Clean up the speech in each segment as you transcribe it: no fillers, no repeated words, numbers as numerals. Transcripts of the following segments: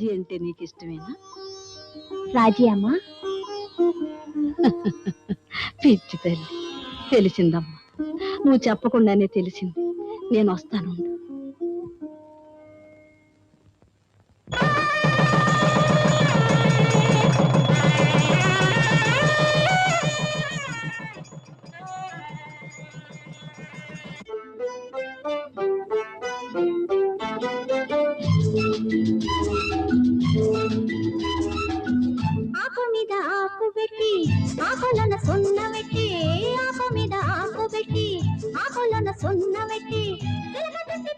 రాజీ అంటే నీకు ఇష్టమేనా? రాజీ అమ్మా? పిచ్చి తల్లి, తెలిసిందమ్మా. నువ్వు చెప్పకుండానే తెలిసింది. నేను వస్తాను. ఆకు మీద ఆకు పెట్టి ఆకులను సున్న పెట్టి, ఆకు మీద ఆకు పెట్టి ఆకులను సున్న పెట్టి,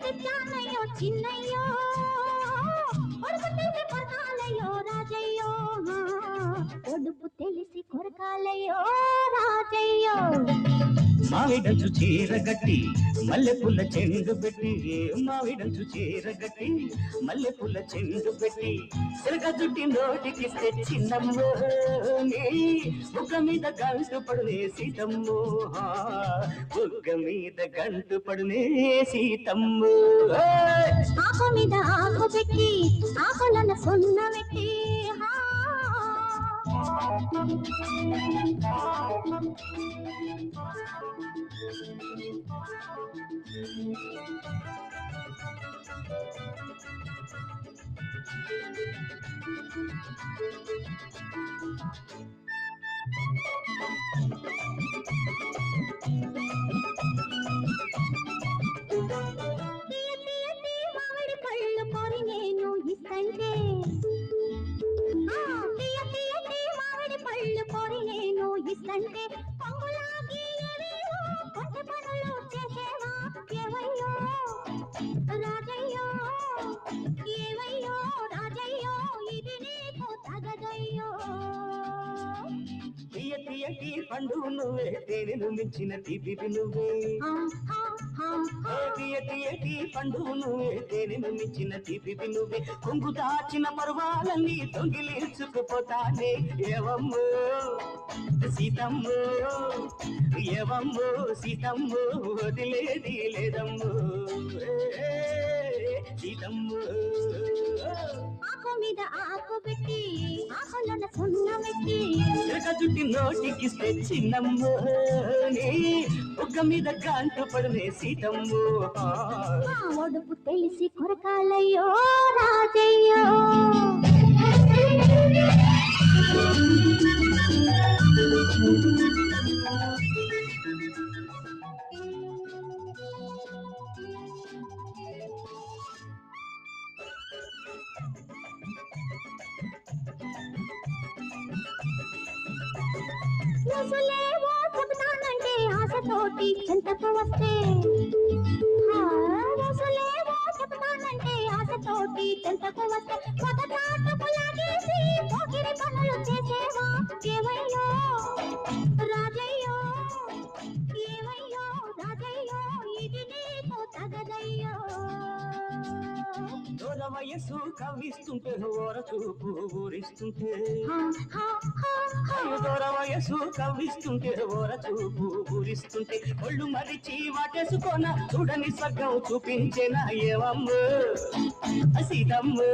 తెచ్చానయ్యో చిన్నయ్యో, ఒడుపు తెలిసి కొరకాలయ్యో రాజయ్యో, ఒడుపు తెలిసి కొరకాలయ్యో రాజయ్యో. మావిడంచు చీరగట్టి మల్లెపూల చెండు పెట్టి, మావిడంచు చీరగట్టి మల్లెపూల చెండు పెట్టి, సిరగ జుట్టి నోటికిస్తే చిన్నమ్మో, నీ బుగ్గ మీద గంటు పడునే సీతమ్మో, బుగ్గ మీద గంటు పడునే సీతమ్మో. ఆకు మీద ఆకు పెట్టి ఆకులను సున్న పెట్టి, మామిడి పళ్ళు కోరి నేను ఇస్తంటే, మామిడి పళ్ళు కోరి నేను ఇస్తంటే, పొంగులాగి కొంత పనులు చేసేవా ఏవయ్యో రాజయ్యో, ఏవయ్యో రాజయ్యో, ఇది నీకు తగదయ్యో. తీయ తీయటి పండు నువ్వే, తేనెను మించిన తీపి నువ్వే, తీయ తీయటి పండు నువ్వే, తేనెను మించిన తీపి నువ్వే, కొంగు దాచిన పర్వాలన్నీ దొంగిలించుకుపోతానే ఏవమ్మో సీతమ్మో, ఏవమ్మో సీతమ్మో, వదిలేది లేదమ్మో సీతమ్మో. ఆకు మీద ఆకు పెట్టి ఆకులను సున్న పెట్టి, జుట్టి నోటికిస్తే చిన్నమ్మో, నీ బుగ్గ మీద గంటు పడునే సీతమ్మో, ఒడుపు తెలిసి కొరకాలయ్యో రాజయ్యో. రోజులేవో చెబుతానంటే ఆశతోటి చెంతకు వస్తే, రోజులేవో చెబుతానంటే ఆశతోటి చెంతకు వస్తే, మొదటాటకు లాగేసి పోకిరి పనులు చేసేవా ఏవయ్యో రాజయ్యో, ఏవయ్యో రాజయ్యో, ఇది నీకు తగదయ్యో. దూర వయస్సు కవ్విస్తుంటే ఓర చూపు ఊరిస్తుంటే, దూర వయస్సు కవ్విస్తుంటే ఓర చూపు ఊరిస్తుంటే, ఒళ్ళు మరిచి వాటేసుకోన చూడని స్వర్గం చూపించేనా ఏవమ్మో సీతమ్మో,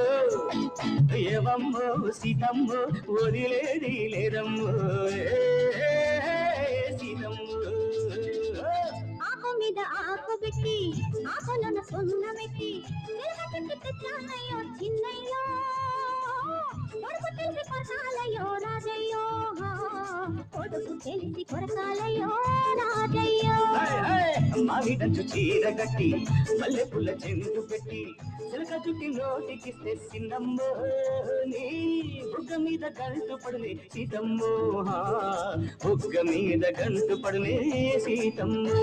ఏవమ్మో సీతమ్మో, వదిలేది లేదమ్మో సీతమ్మో. ఆకు మీద ఆకు పెట్టి ఆకులను సున్న పెట్టి, తెచ్చానయ్యో చిన్నయ్యో, ఒడుపు తెలిసి కొరకాలయ్యో రాజయ్యో, ఒడుపు తెలిసి కొరకాలయ్యో రాజయ్యో. మావిడంచు చీరగట్టి మల్లెపూల చెండు పెట్టి, చిలక చుట్టి నోటికిస్తే చిన్నమ్మో, నీ బుగ్గ మీద గంటు పడునే సీతమ్మో, బుగ్గ మీద గంటు పడునే సీతమ్మో.